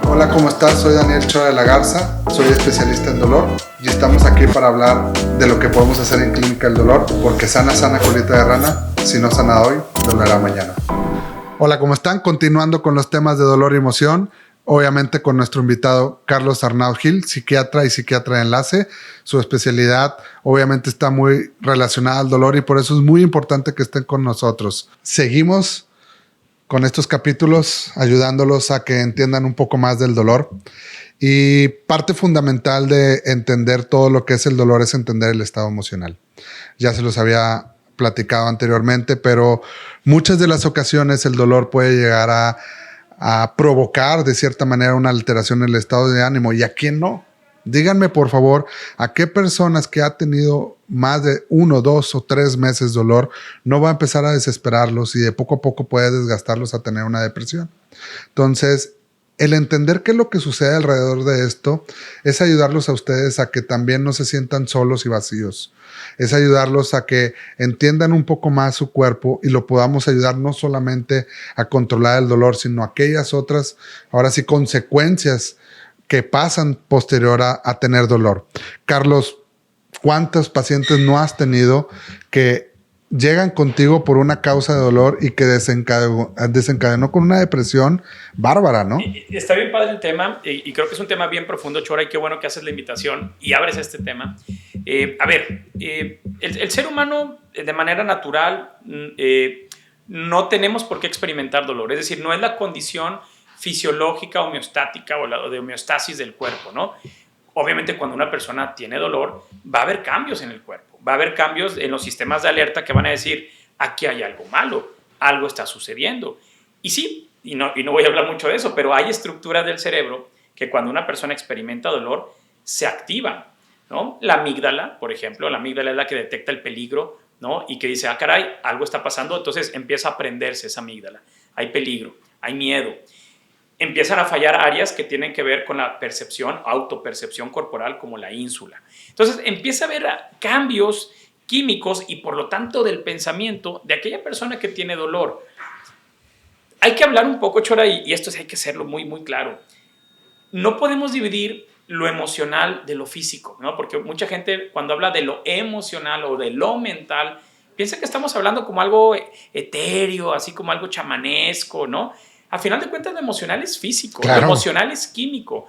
Hola, ¿cómo estás? Soy Daniel Chora de la Garza, soy especialista en dolor y estamos aquí para hablar de lo que podemos hacer en Clínica del Dolor, porque sana colita de rana, si no sana hoy, dolerá mañana. Hola, ¿cómo están? Continuando con los temas de dolor y emoción, obviamente con nuestro invitado Carlos Arnaud Gil, psiquiatra y psiquiatra de enlace. Su especialidad obviamente está muy relacionada al dolor y por eso es muy importante que estén con nosotros. Seguimos con estos capítulos ayudándolos a que entiendan un poco más del dolor. Y parte fundamental de entender todo lo que es el dolor es entender el estado emocional. Ya se los había platicado anteriormente, pero muchas de las ocasiones el dolor puede llegar a provocar de cierta manera una alteración en el estado de ánimo. ¿Y a quién no? Díganme, por favor, ¿a qué personas que ha tenido más de 1, 2 o 3 meses dolor no va a empezar a desesperarlos y de poco a poco puede desgastarlos a tener una depresión? Entonces, el entender qué es lo que sucede alrededor de esto es ayudarlos a ustedes a que también no se sientan solos y vacíos. Es ayudarlos a que entiendan un poco más su cuerpo y lo podamos ayudar no solamente a controlar el dolor, sino aquellas otras, ahora sí, consecuencias que pasan posterior a tener dolor. Carlos, ¿cuántos pacientes no has tenido que llegan contigo por una causa de dolor y que desencadenó con una depresión bárbara, ¿no? Está bien padre el tema y creo que es un tema bien profundo, Chora, y qué bueno que haces la invitación y abres este tema. El ser humano de manera natural no tenemos por qué experimentar dolor, es decir, no es la condición fisiológica, homeostática o de homeostasis del cuerpo, ¿no? Obviamente cuando una persona tiene dolor va a haber cambios en el cuerpo, va a haber cambios en los sistemas de alerta que van a decir, aquí hay algo malo, algo está sucediendo. Y sí, y no voy a hablar mucho de eso, pero hay estructuras del cerebro que cuando una persona experimenta dolor se activan, ¿no? La amígdala, por ejemplo, la amígdala es la que detecta el peligro, ¿no? Y que dice, ah, caray, algo está pasando, entonces empieza a prenderse esa amígdala. Hay peligro, hay miedo. Empiezan a fallar áreas que tienen que ver con la percepción, autopercepción corporal, como la ínsula. Entonces empieza a haber cambios químicos y por lo tanto del pensamiento de aquella persona que tiene dolor. Hay que hablar un poco, Chora, y esto hay que hacerlo muy, muy claro. No podemos dividir lo emocional de lo físico, ¿no? Porque mucha gente cuando habla de lo emocional o de lo mental, piensa que estamos hablando como algo etéreo, así como algo chamanesco, ¿no? A final de cuentas, lo emocional es físico, claro. Lo emocional es químico.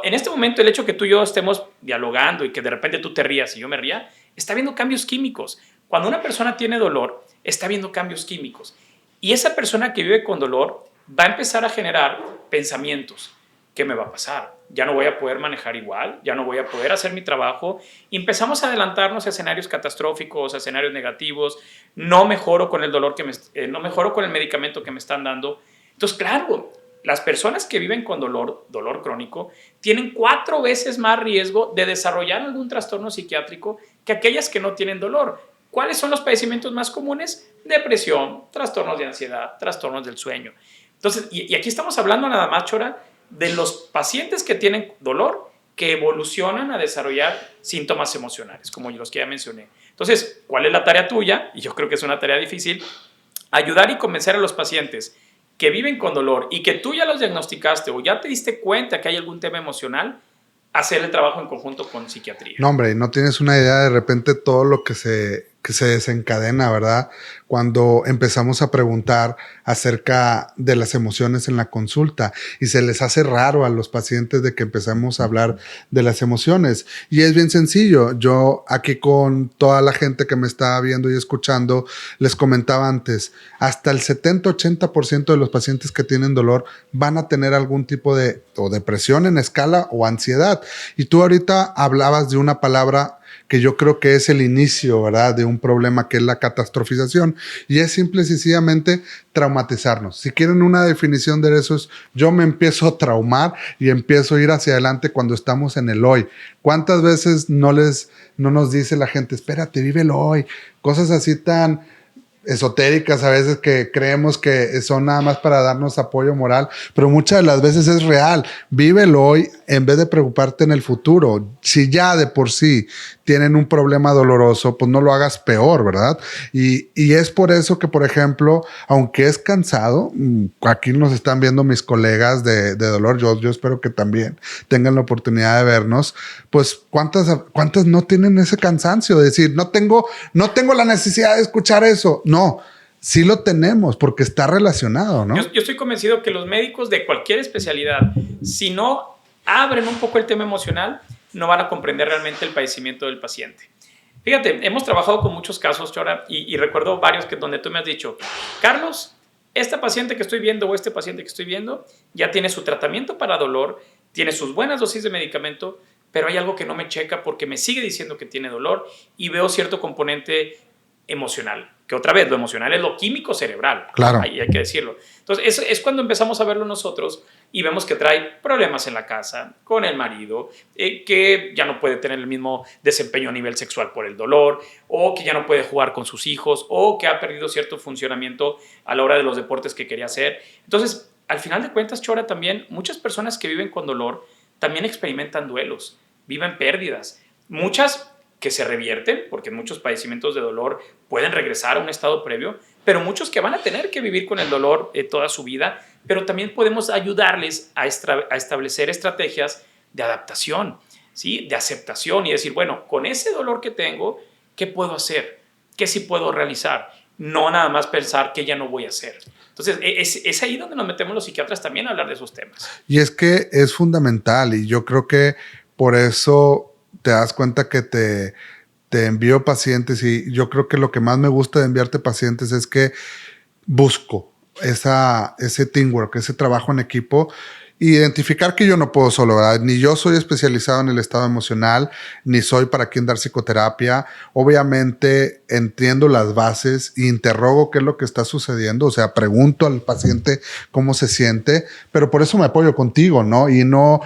En este momento, el hecho que tú y yo estemos dialogando y que de repente tú te rías y yo me ría, está habiendo cambios químicos. Cuando una persona tiene dolor, está habiendo cambios químicos. Y esa persona que vive con dolor va a empezar a generar pensamientos. ¿Qué me va a pasar? Ya no voy a poder manejar igual, ya no voy a poder hacer mi trabajo. Y empezamos a adelantarnos a escenarios catastróficos, a escenarios negativos. No mejoro con el dolor no mejoro con el medicamento que me están dando. Entonces, claro, las personas que viven con dolor crónico, tienen 4 veces más riesgo de desarrollar algún trastorno psiquiátrico que aquellas que no tienen dolor. ¿Cuáles son los padecimientos más comunes? Depresión, trastornos de ansiedad, trastornos del sueño. Entonces, y aquí estamos hablando nada más, Chora, de los pacientes que tienen dolor que evolucionan a desarrollar síntomas emocionales, como los que ya mencioné. Entonces, ¿cuál es la tarea tuya? Y yo creo que es una tarea difícil, ayudar y convencer a los pacientes que viven con dolor y que tú ya los diagnosticaste o ya te diste cuenta que hay algún tema emocional, hacer el trabajo en conjunto con psiquiatría. No, hombre, no tienes una idea de repente todo lo que se desencadena, ¿verdad? Cuando empezamos a preguntar acerca de las emociones en la consulta y se les hace raro a los pacientes de que empezamos a hablar de las emociones. Y es bien sencillo. Yo aquí con toda la gente que me está viendo y escuchando, les comentaba antes, hasta el 70-80% de los pacientes que tienen dolor van a tener algún tipo de o depresión en escala o ansiedad. Y tú ahorita hablabas de una palabra que yo creo que es el inicio, ¿verdad?, de un problema que es la catastrofización, y es simple y sencillamente traumatizarnos. Si quieren una definición de eso, yo me empiezo a traumar y empiezo a ir hacia adelante cuando estamos en el hoy. ¿Cuántas veces no nos dice la gente, espérate, vive el hoy? Cosas así tan esotéricas a veces que creemos que son nada más para darnos apoyo moral, pero muchas de las veces es real. Vívelo hoy en vez de preocuparte en el futuro. Si ya de por sí tienen un problema doloroso, pues no lo hagas peor, ¿verdad? Y es por eso que, por ejemplo, aunque es cansado, aquí nos están viendo mis colegas de dolor, yo espero que también tengan la oportunidad de vernos, pues ¿cuántas no tienen ese cansancio de decir, no tengo la necesidad de escuchar eso? No, sí lo tenemos porque está relacionado, ¿no? Yo estoy convencido que los médicos de cualquier especialidad, si no abren un poco el tema emocional, no van a comprender realmente el padecimiento del paciente. Fíjate, hemos trabajado con muchos casos, Chora, y recuerdo varios donde tú me has dicho, Carlos, esta paciente que estoy viendo o este paciente que estoy viendo ya tiene su tratamiento para dolor, tiene sus buenas dosis de medicamento, pero hay algo que no me checa porque me sigue diciendo que tiene dolor y veo cierto componente emocional, que otra vez lo emocional es lo químico cerebral, claro. Ahí hay que decirlo. Entonces es cuando empezamos a verlo nosotros y vemos que trae problemas en la casa, con el marido, que ya no puede tener el mismo desempeño a nivel sexual por el dolor, o que ya no puede jugar con sus hijos, o que ha perdido cierto funcionamiento a la hora de los deportes que quería hacer. Entonces, al final de cuentas, Chora, también muchas personas que viven con dolor también experimentan duelos, viven pérdidas. Muchas que se revierten, porque muchos padecimientos de dolor pueden regresar a un estado previo, pero muchos que van a tener que vivir con el dolor toda su vida, pero también podemos ayudarles a establecer estrategias de adaptación, ¿sí? De aceptación y decir, bueno, con ese dolor que tengo, ¿qué puedo hacer? ¿Qué sí puedo realizar? No nada más pensar que ya no voy a hacer. Entonces, es ahí donde nos metemos los psiquiatras también a hablar de esos temas. Y es que es fundamental y yo creo que por eso te das cuenta que te envío pacientes y yo creo que lo que más me gusta de enviarte pacientes es que busco ese teamwork, ese trabajo en equipo. Identificar que yo no puedo solo, ¿verdad? Ni yo soy especializado en el estado emocional, ni soy para quien dar psicoterapia. Obviamente entiendo las bases, interrogo qué es lo que está sucediendo, o sea, pregunto al paciente cómo se siente, pero por eso me apoyo contigo, ¿no? Y no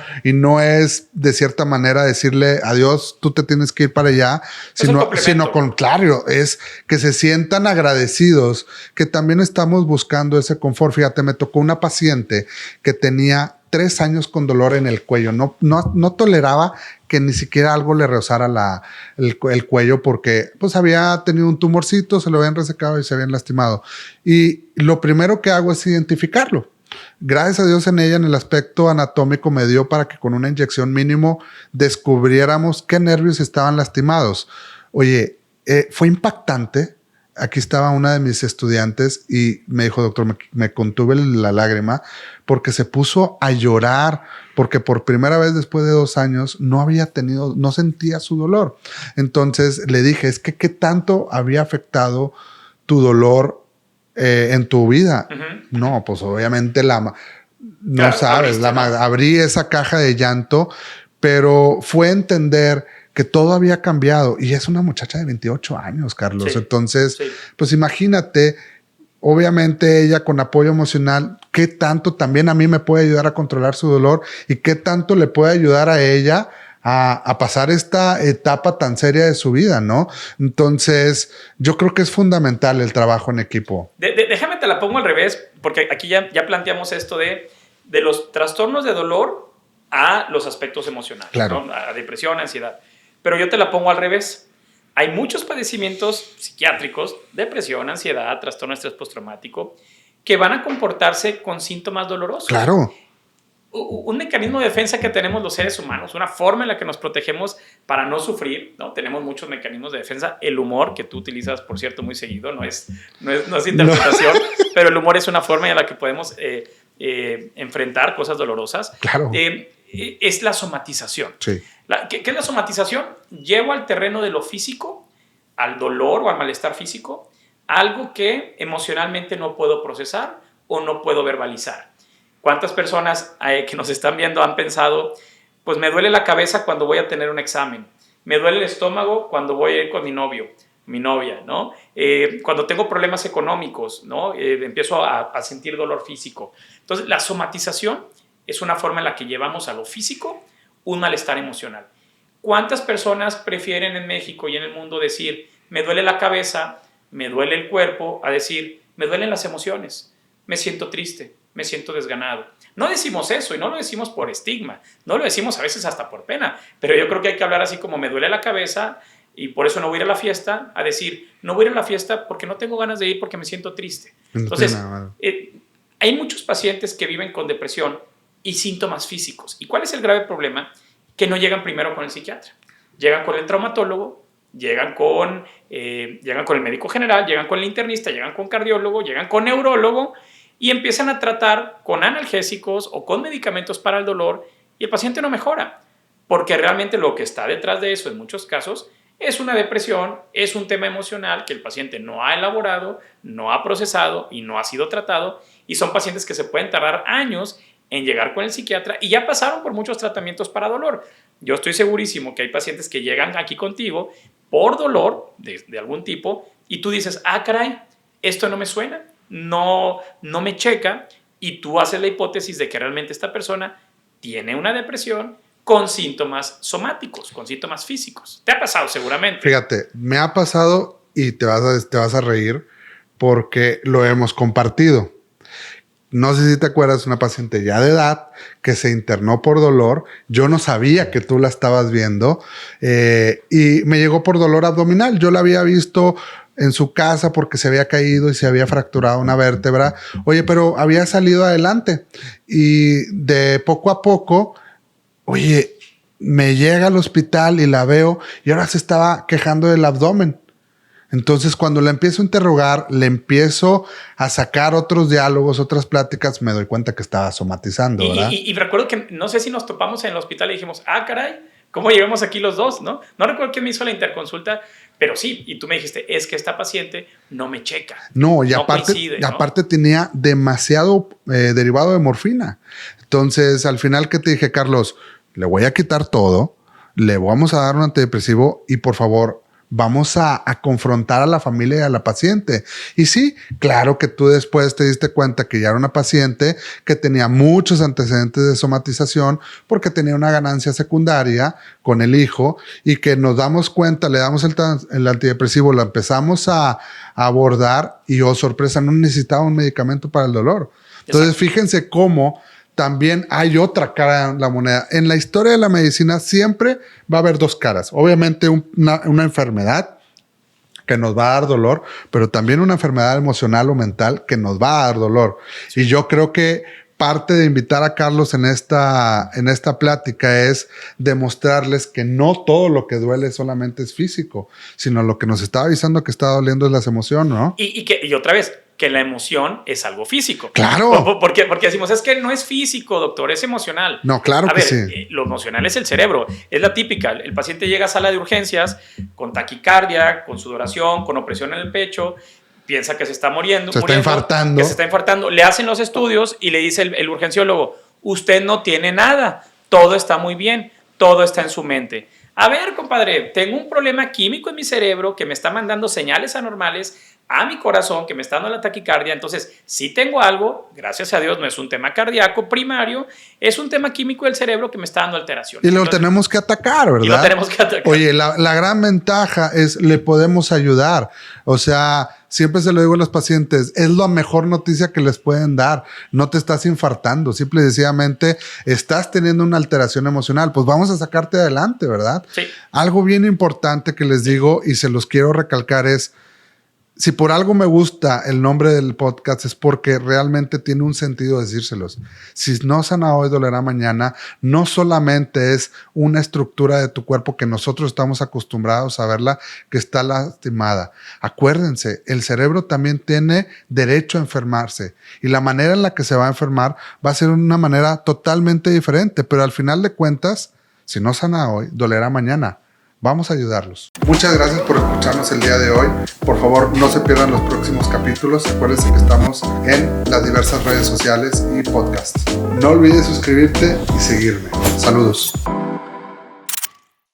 es de cierta manera decirle adiós, tú te tienes que ir para allá, sino contrario, es que se sientan agradecidos, que también estamos buscando ese confort. Fíjate, me tocó una paciente que tenía 3 años con dolor en el cuello. No toleraba que ni siquiera algo le rozara el cuello porque pues había tenido un tumorcito, se lo habían resecado y se habían lastimado. Y lo primero que hago es identificarlo. Gracias a Dios en ella, en el aspecto anatómico, me dio para que con una inyección mínimo descubriéramos qué nervios estaban lastimados. Oye, fue impactante. Aquí estaba una de mis estudiantes y me dijo, doctor, me contuve la lágrima porque se puso a llorar porque por primera vez después de 2 años no sentía su dolor. Entonces le dije, es que ¿qué tanto había afectado tu dolor en tu vida? Uh-huh. No, pues obviamente abrí esa caja de llanto, pero fue entender que todo había cambiado y es una muchacha de 28 años, Carlos. Sí, entonces, sí. Pues imagínate, obviamente ella con apoyo emocional, qué tanto también a mí me puede ayudar a controlar su dolor y qué tanto le puede ayudar a ella a pasar esta etapa tan seria de su vida, ¿no? Entonces, yo creo que es fundamental el trabajo en equipo. Déjame te la pongo al revés, porque aquí ya planteamos esto de los trastornos de dolor a los aspectos emocionales, claro. ¿no? A depresión, ansiedad. Pero yo te la pongo al revés. Hay muchos padecimientos psiquiátricos, depresión, ansiedad, trastorno de estrés postraumático, que van a comportarse con síntomas dolorosos. Claro. Un mecanismo de defensa que tenemos los seres humanos, una forma en la que nos protegemos para no sufrir, ¿no? Tenemos muchos mecanismos de defensa. El humor, que tú utilizas, por cierto, muy seguido, no es interpretación, no. Pero el humor es una forma en la que podemos enfrentar cosas dolorosas. Claro. Es la somatización. Sí. ¿Qué es la somatización? Llevo al terreno de lo físico, al dolor o al malestar físico, algo que emocionalmente no puedo procesar o no puedo verbalizar. ¿Cuántas personas que nos están viendo han pensado, pues me duele la cabeza cuando voy a tener un examen, me duele el estómago cuando voy a ir con mi novio, mi novia, ¿no? Cuando tengo problemas económicos, ¿no? Empiezo a sentir dolor físico. Entonces, la somatización es una forma en la que llevamos a lo físico un malestar emocional. ¿Cuántas personas prefieren en México y en el mundo decir, me duele la cabeza me duele el cuerpo, a decir, me duelen las emociones, me siento triste, me siento desganado. No decimos eso y no lo decimos por estigma, no lo decimos a veces hasta por pena, pero yo creo que hay que hablar así como me duele la cabeza y por eso no voy a ir a la fiesta, a decir, no voy a ir a la fiesta porque no tengo ganas de ir porque me siento triste. Entonces, hay muchos pacientes que viven con depresión y síntomas físicos. ¿Y cuál es el grave problema? Que no llegan primero con el psiquiatra, llegan con el traumatólogo, llegan con el médico general, llegan con el internista, llegan con cardiólogo, llegan con neurólogo y empiezan a tratar con analgésicos o con medicamentos para el dolor y el paciente no mejora, porque realmente lo que está detrás de eso en muchos casos es una depresión, es un tema emocional que el paciente no ha elaborado, no ha procesado y no ha sido tratado, y son pacientes que se pueden tardar años en llegar con el psiquiatra y ya pasaron por muchos tratamientos para dolor. Yo estoy segurísimo que hay pacientes que llegan aquí contigo por dolor de algún tipo y tú dices, caray, esto no me suena, no me checa, y tú haces la hipótesis de que realmente esta persona tiene una depresión con síntomas somáticos, con síntomas físicos. ¿Te ha pasado seguramente? Fíjate, me ha pasado y te vas a reír porque lo hemos compartido. No sé si te acuerdas, una paciente ya de edad que se internó por dolor. Yo no sabía que tú la estabas viendo y me llegó por dolor abdominal. Yo la había visto en su casa porque se había caído y se había fracturado una vértebra. Oye, pero había salido adelante y de poco a poco, oye, me llega al hospital y la veo y ahora se estaba quejando del abdomen. Entonces, cuando la empiezo a interrogar, le empiezo a sacar otros diálogos, otras pláticas, me doy cuenta que estaba somatizando, ¿verdad? Y recuerdo que, no sé si nos topamos en el hospital y dijimos, caray, ¿cómo llegamos aquí los dos? No recuerdo quién me hizo la interconsulta, pero sí, y tú me dijiste, es que esta paciente no me checa. No, y aparte tenía demasiado derivado de morfina. Entonces, al final, ¿qué te dije, Carlos? Le voy a quitar todo, le vamos a dar un antidepresivo y, por favor, vamos a confrontar a la familia y a la paciente. Y sí, claro que tú después te diste cuenta que ya era una paciente que tenía muchos antecedentes de somatización porque tenía una ganancia secundaria con el hijo y que nos damos cuenta, le damos el antidepresivo, lo empezamos a abordar y, oh sorpresa, no necesitaba un medicamento para el dolor. Entonces, fíjense cómo también hay otra cara en la moneda. En la historia de la medicina siempre va a haber dos caras. Obviamente una enfermedad que nos va a dar dolor, pero también una enfermedad emocional o mental que nos va a dar dolor. Sí. Y yo creo que parte de invitar a Carlos en esta plática es demostrarles que no todo lo que duele solamente es físico, sino lo que nos está avisando que está doliendo es las emociones, ¿no? Y otra vez, que la emoción es algo físico. Claro. Porque decimos, es que no es físico, doctor, es emocional. No, claro que sí. Lo emocional es el cerebro. Es la típica. El paciente llega a sala de urgencias con taquicardia, con sudoración, con opresión en el pecho, piensa que se está muriendo. Se está infartando. Le hacen los estudios y le dice el urgenciólogo, usted no tiene nada, todo está muy bien, todo está en su mente. A ver, compadre, tengo un problema químico en mi cerebro que me está mandando señales anormales a mi corazón, que me está dando la taquicardia. Entonces, sí tengo algo, gracias a Dios, no es un tema cardíaco primario, es un tema químico del cerebro que me está dando alteraciones. Y lo tenemos que atacar, ¿verdad? Y lo tenemos que atacar. Oye, la gran ventaja es le podemos ayudar. O sea, siempre se lo digo a los pacientes, es la mejor noticia que les pueden dar. No te estás infartando, simple y sencillamente estás teniendo una alteración emocional. Pues vamos a sacarte adelante, ¿verdad? Sí. Algo bien importante que les digo y se los quiero recalcar es, si por algo me gusta el nombre del podcast es porque realmente tiene un sentido decírselos. Si no sana hoy, dolerá mañana. No solamente es una estructura de tu cuerpo que nosotros estamos acostumbrados a verla que está lastimada. Acuérdense, el cerebro también tiene derecho a enfermarse y la manera en la que se va a enfermar va a ser una manera totalmente diferente, pero al final de cuentas, si no sana hoy, dolerá mañana. Vamos a ayudarlos. Muchas gracias por escucharnos el día de hoy. Por favor, no se pierdan los próximos capítulos. Acuérdense que estamos en las diversas redes sociales y podcasts. No olvides suscribirte y seguirme. Saludos.